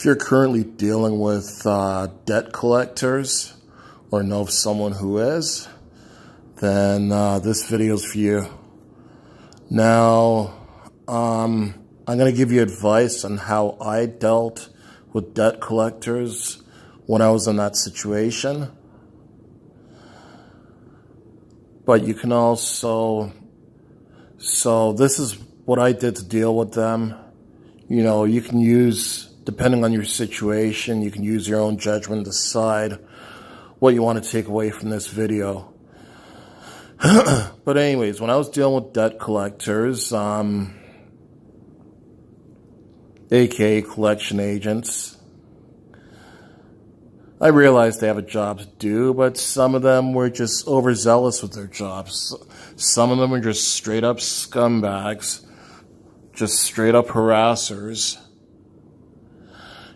If you're currently dealing with debt collectors or know of someone who is, then this video is for you. Now, I'm going to give you advice on how I dealt with debt collectors when I was in that situation. But you can also, so this is what I did to deal with them. You know, you can use, depending on your situation, you can use your own judgment to decide what you want to take away from this video. But anyways, when I was dealing with debt collectors, aka collection agents, I realized they have a job to do, but some of them were just overzealous with their jobs. Some of them were just straight up scumbags, just straight up harassers.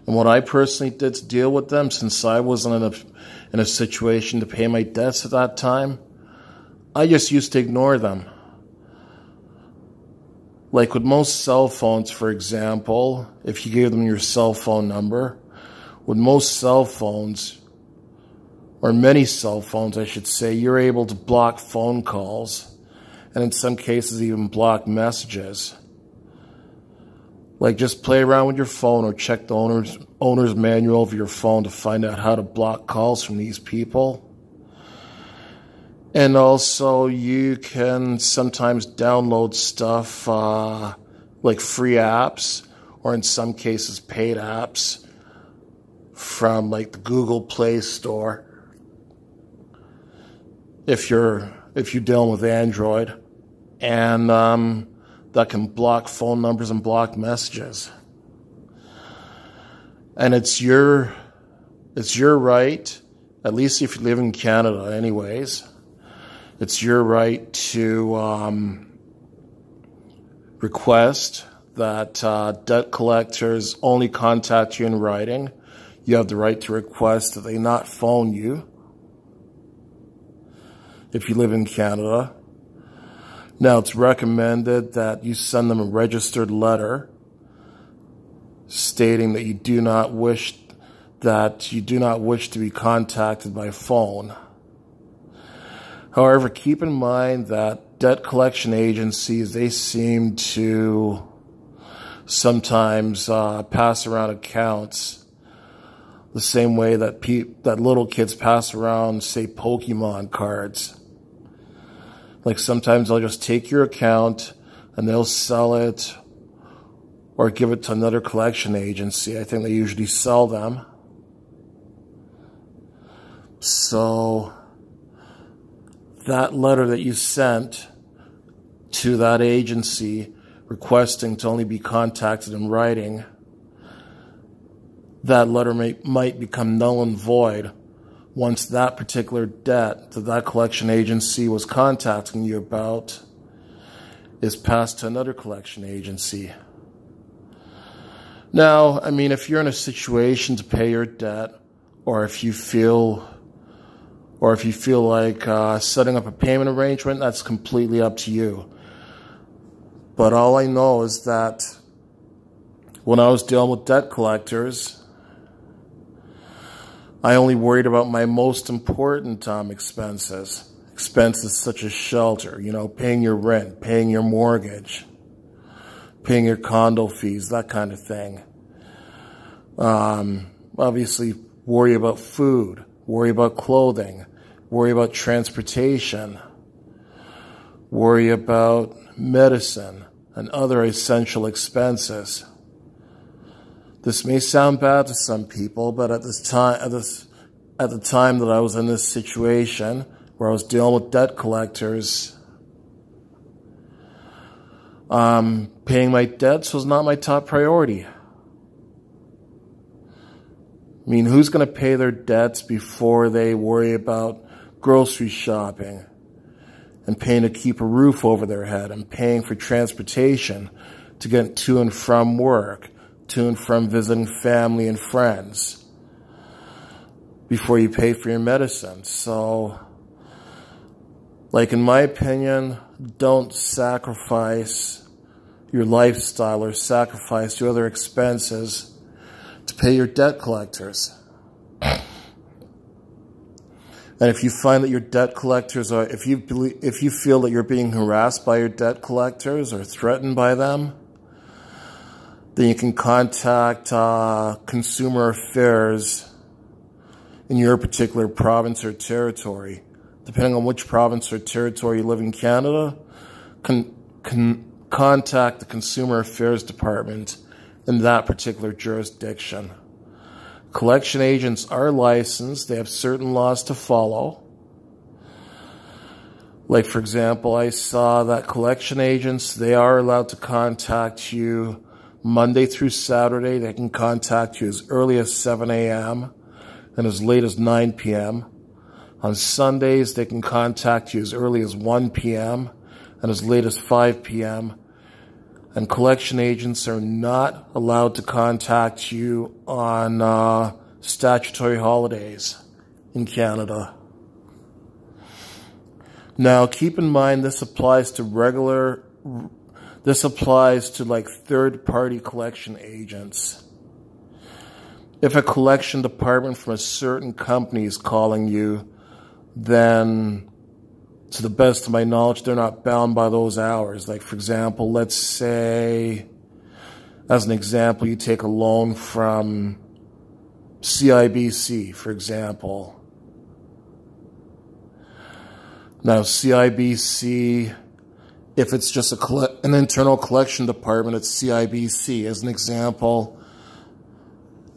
And what I personally did to deal with them, since I wasn't in a situation to pay my debts at that time, I just used to ignore them. Like with most cell phones, for example, if you gave them your cell phone number, with most cell phones, or many cell phones, I should say, you're able to block phone calls, and in some cases even block messages. Like, just play around with your phone or check the owner's manual of your phone to find out how to block calls from these people. And also, you can sometimes download stuff like free apps, or in some cases paid apps, from like the Google Play Store, if you're dealing with Android, and that can block phone numbers and block messages. And it's your right, at least if you live in Canada anyways, it's your right to request that debt collectors only contact you in writing. You have the right to request that they not phone you if you live in Canada. Now, it's recommended that you send them a registered letter stating that you do not wish to be contacted by phone. However, keep in mind that debt collection agencies, they seem to sometimes pass around accounts the same way that little kids pass around, say, Pokemon cards. Like, sometimes they'll just take your account and they'll sell it or give it to another collection agency. I think they usually sell them. So that letter that you sent to that agency requesting to only be contacted in writing, that letter might become null and void once that particular debt that collection agency was contacting you about is passed to another collection agency. Now, I mean, if you're in a situation to pay your debt, or if you feel like setting up a payment arrangement, that's completely up to you. But all I know is that when I was dealing with debt collectors, I only worried about my most important expenses. Expenses such as shelter, you know, paying your rent, paying your mortgage, paying your condo fees, that kind of thing. Obviously, worry about food, worry about clothing, worry about transportation, worry about medicine and other essential expenses. This may sound bad to some people, but at the time that I was in this situation where I was dealing with debt collectors, paying my debts was not my top priority. I mean, who's going to pay their debts before they worry about grocery shopping and paying to keep a roof over their head and paying for transportation to get to and from work, to and from visiting family and friends, before you pay for your medicine? So, like, in my opinion, don't sacrifice your lifestyle or sacrifice your other expenses to pay your debt collectors. And if you find that your debt collectors are, if you feel that you're being harassed by your debt collectors or threatened by them, then you can contact Consumer Affairs in your particular province or territory. Depending on which province or territory you live in Canada, contact the Consumer Affairs Department in that particular jurisdiction. Collection agents are licensed. They have certain laws to follow. Like, for example, I saw that collection agents, they are allowed to contact you Monday through Saturday. They can contact you as early as 7 a.m. and as late as 9 p.m. On Sundays, they can contact you as early as 1 p.m. and as late as 5 p.m. And collection agents are not allowed to contact you on statutory holidays in Canada. Now, keep in mind this applies to like third-party collection agents. If a collection department from a certain company is calling you, then to the best of my knowledge, they're not bound by those hours. Like, for example, let's say, as an example, you take a loan from CIBC, for example. Now, CIBC, if it's just an internal collection department at CIBC, as an example,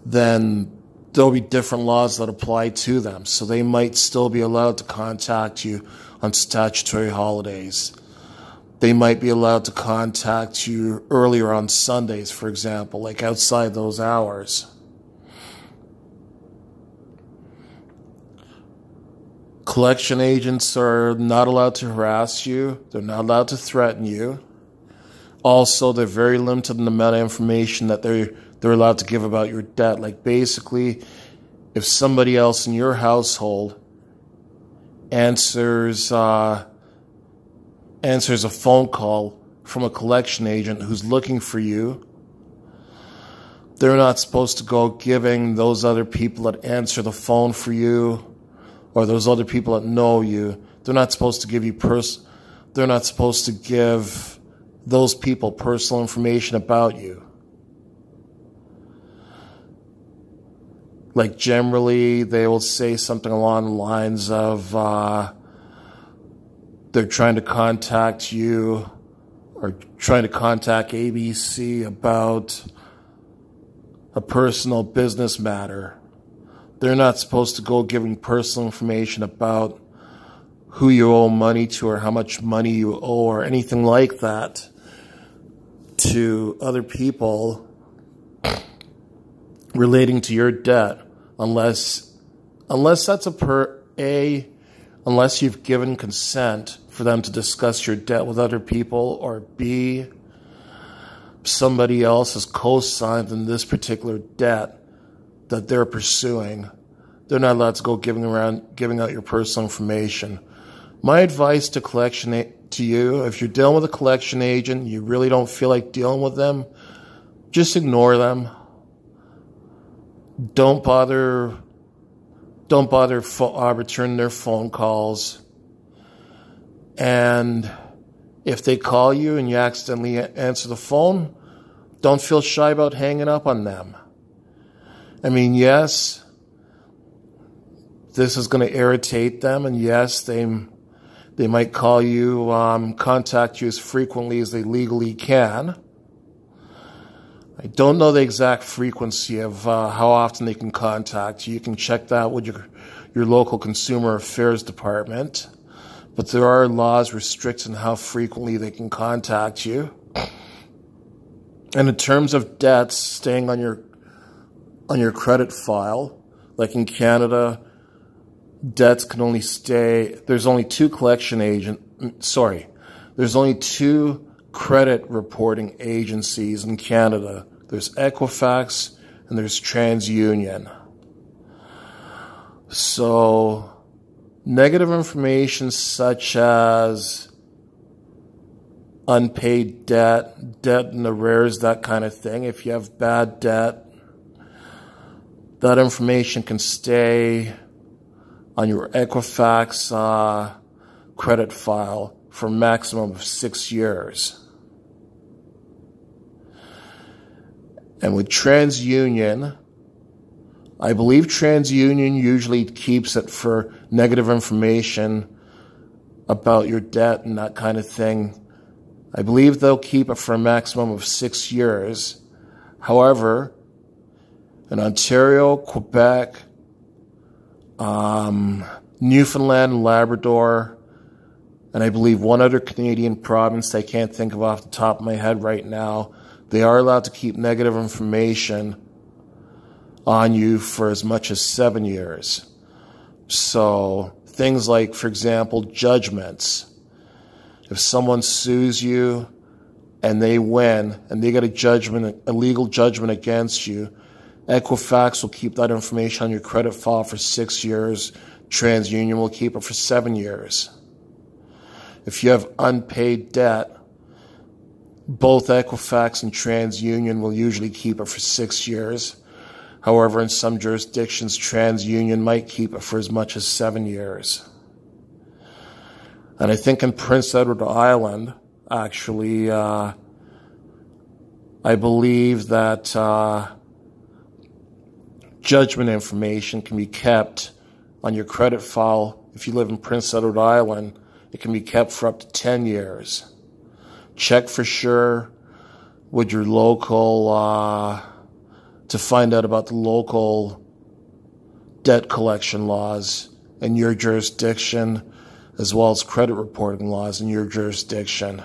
then there'll be different laws that apply to them. So they might still be allowed to contact you on statutory holidays. They might be allowed to contact you earlier on Sundays, for example, like outside those hours. Collection agents are not allowed to harass you. They're not allowed to threaten you. Also, they're very limited in the amount of information that they're allowed to give about your debt. Like, basically, if somebody else in your household answers a phone call from a collection agent who's looking for you, they're not supposed to go giving those other people that answer the phone for you, or those other people that know you, they're not supposed to give those people personal information about you. Like, generally, they will say something along the lines of they're trying to contact you or trying to contact ABC about a personal business matter. They're not supposed to go giving personal information about who you owe money to or how much money you owe or anything like that to other people relating to your debt, unless that's unless you've given consent for them to discuss your debt with other people, or B, somebody else has co-signed in this particular debt that they're pursuing. They're not allowed to go giving out your personal information. My advice to you, if you're dealing with a collection agent, you really don't feel like dealing with them, just ignore them. Don't bother returning their phone calls. And if they call you and you accidentally answer the phone, don't feel shy about hanging up on them. I mean, yes, this is going to irritate them, and yes, they might call you, contact you as frequently as they legally can. I don't know the exact frequency of how often they can contact you. You can check that with your local Consumer Affairs Department. But there are laws restricting how frequently they can contact you. And in terms of debts staying on your credit file, like in Canada, debts can only stay, there's only two credit reporting agencies in Canada. There's Equifax and there's TransUnion. So negative information such as unpaid debt in arrears, that kind of thing, if you have bad debt, that information can stay on your Equifax credit file for a maximum of 6 years. And with TransUnion, I believe TransUnion usually keeps it for negative information about your debt and that kind of thing. I believe they'll keep it for a maximum of 6 years. However, in Ontario, Quebec, Newfoundland and Labrador, and I believe one other Canadian province I can't think of off the top of my head right now, they are allowed to keep negative information on you for as much as 7 years. So things like, for example, judgments. If someone sues you and they win and they get a legal judgment against you, Equifax will keep that information on your credit file for 6 years. TransUnion will keep it for 7 years. If you have unpaid debt, both Equifax and TransUnion will usually keep it for 6 years. However, in some jurisdictions, TransUnion might keep it for as much as 7 years. And I think in Prince Edward Island, actually, I believe that judgment information can be kept on your credit file. If you live in Prince Edward Island, it can be kept for up to 10 years. Check for sure with your local, to find out about the local debt collection laws in your jurisdiction, as well as credit reporting laws in your jurisdiction.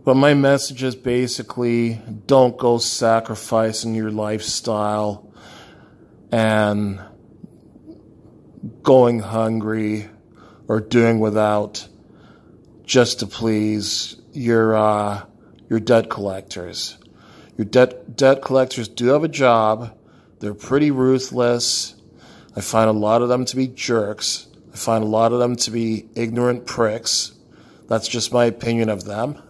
But my message is basically, don't go sacrificing your lifestyle and going hungry or doing without just to please your debt collectors. Your debt collectors do have a job. They're pretty ruthless. I find a lot of them to be jerks. I find a lot of them to be ignorant pricks. That's just my opinion of them.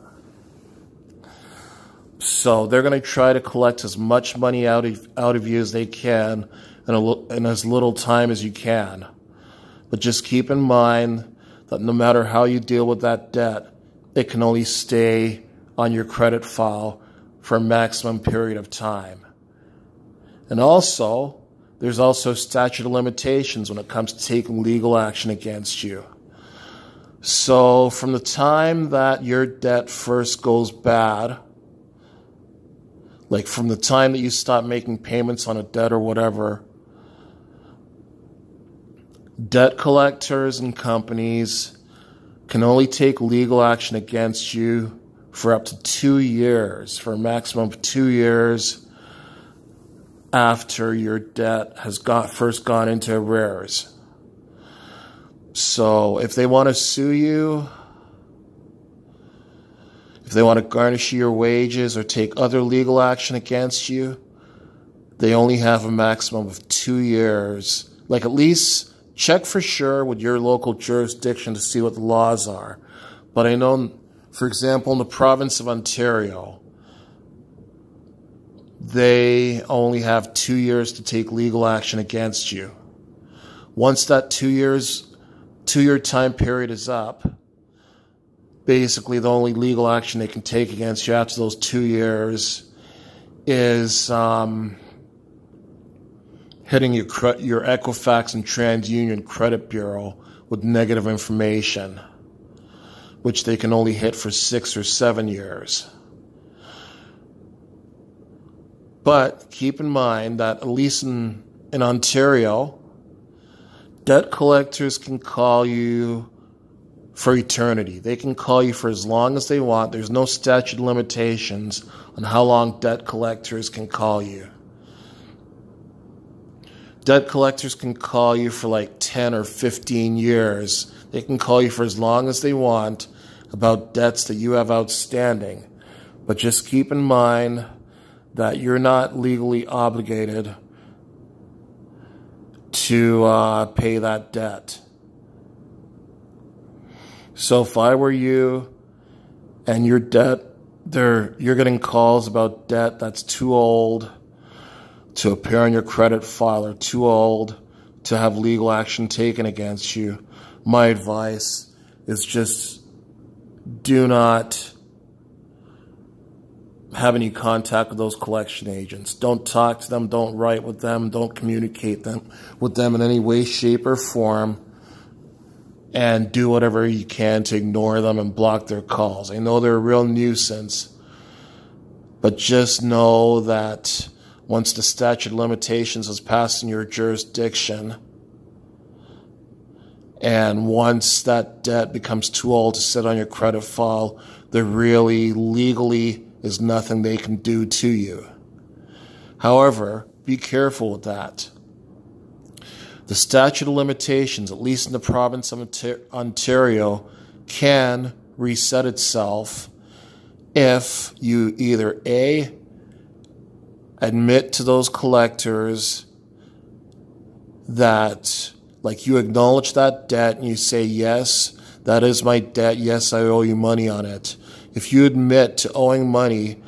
So they're going to try to collect as much money out of you as they can in as little time as you can. But just keep in mind that no matter how you deal with that debt, it can only stay on your credit file for a maximum period of time. And also, there's also statute of limitations when it comes to taking legal action against you. So from the time that your debt first goes bad, like from the time that you stop making payments on a debt or whatever, debt collectors and companies can only take legal action against you for up to 2 years, for a maximum of 2 years after your debt has first gone into arrears. So if they want to sue you, if they want to garnish your wages or take other legal action against you, they only have a maximum of 2 years. Like, at least check for sure with your local jurisdiction to see what the laws are. But I know, for example, in the province of Ontario, they only have 2 years to take legal action against you. Once that 2-year time period is up, basically the only legal action they can take against you after those 2 years is hitting your Equifax and TransUnion credit bureau with negative information, which they can only hit for 6 or 7 years. But keep in mind that at least in Ontario, debt collectors can call you for eternity. They can call you for as long as they want. There's no statute of limitations on how long debt collectors can call you. Debt collectors can call you for like 10 or 15 years. They can call you for as long as they want about debts that you have outstanding. But just keep in mind that you're not legally obligated to pay that debt. So if I were you and your debt you're getting calls about debt that's too old to appear on your credit file or too old to have legal action taken against you. My advice is just do not have any contact with those collection agents. Don't talk to them, don't write with them, don't communicate with them in any way, shape, or form, and do whatever you can to ignore them and block their calls. I know they're a real nuisance, but just know that once the statute of limitations is passed in your jurisdiction, and once that debt becomes too old to sit on your credit file, there really, legally, is nothing they can do to you. However, be careful with that. The statute of limitations, at least in the province of Ontario, can reset itself if you either A, admit to those collectors that, like, you acknowledge that debt and you say, yes, that is my debt, yes, I owe you money on it. If you admit to owing money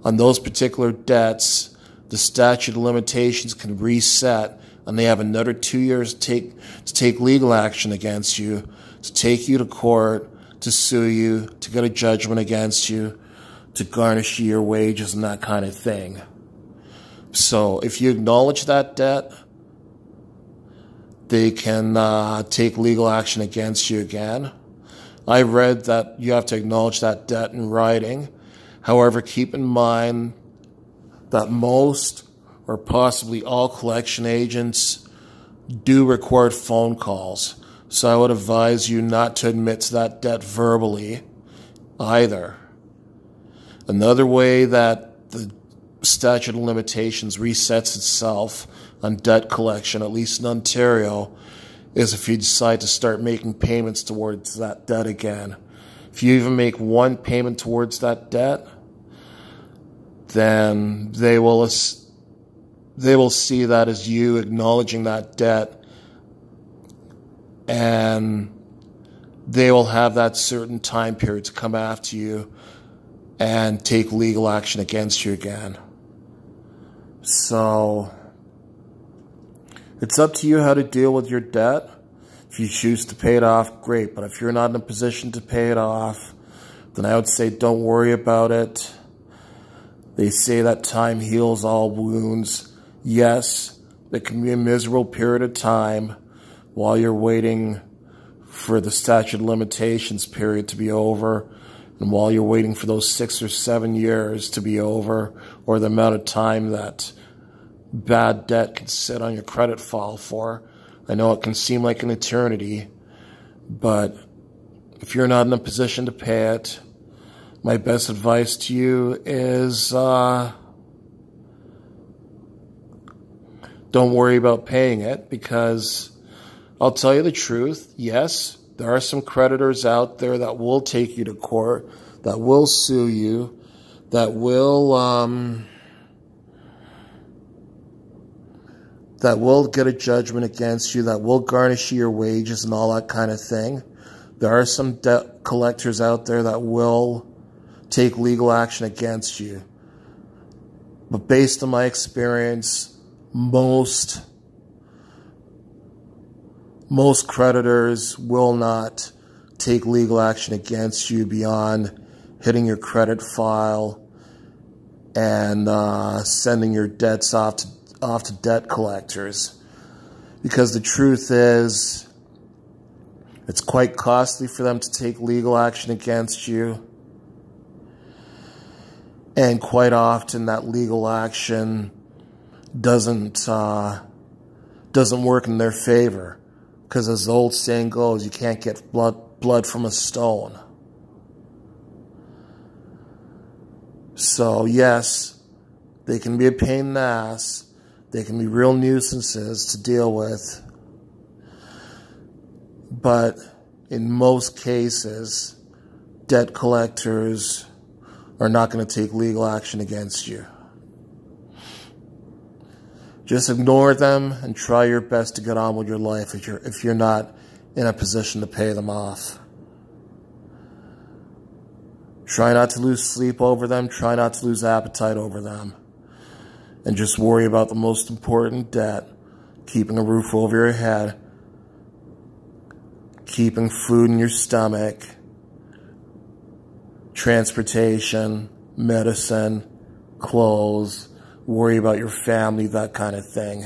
on those particular debts, the statute of limitations can reset, and they have another 2 years to take legal action against you, to take you to court, to sue you, to get a judgment against you, to garnish your wages and that kind of thing. So if you acknowledge that debt, they can take legal action against you again. I read that you have to acknowledge that debt in writing. However, keep in mind that most or possibly all collection agents do record phone calls. So I would advise you not to admit to that debt verbally either. Another way that the statute of limitations resets itself on debt collection, at least in Ontario, is if you decide to start making payments towards that debt again. If you even make one payment towards that debt, then they will see that as you acknowledging that debt, and they will have that certain time period to come after you and take legal action against you again. So it's up to you how to deal with your debt. If you choose to pay it off, great. But if you're not in a position to pay it off, then I would say don't worry about it. They say that time heals all wounds. Yes, it can be a miserable period of time while you're waiting for the statute of limitations period to be over, and while you're waiting for those 6 or 7 years to be over, or the amount of time that bad debt can sit on your credit file for. I know it can seem like an eternity, but if you're not in a position to pay it, my best advice to you is don't worry about paying it, because I'll tell you the truth. Yes, there are some creditors out there that will take you to court, that will sue you, that will get a judgment against you, that will garnish your wages and all that kind of thing. There are some debt collectors out there that will take legal action against you. But based on my experience, most creditors will not take legal action against you beyond hitting your credit file and sending your debts off to debt collectors. Because the truth is, it's quite costly for them to take legal action against you. And quite often that legal action doesn't work in their favor. Because as the old saying goes, you can't get blood from a stone. So yes, they can be a pain in the ass. They can be real nuisances to deal with. But in most cases, debt collectors are not going to take legal action against you. Just ignore them and try your best to get on with your life if you're not in a position to pay them off. Try not to lose sleep over them. Try not to lose appetite over them. And just worry about the most important debt. Keeping a roof over your head. Keeping food in your stomach. Transportation. Medicine. Clothes. Worry about your family. That kind of thing.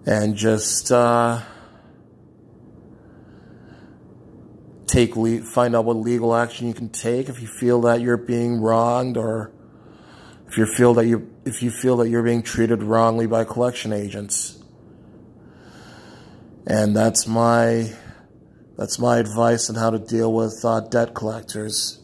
And just find out what legal action you can take if you feel that you're being wronged, or if you feel that you're being treated wrongly by collection agents. And that's my advice on how to deal with debt collectors.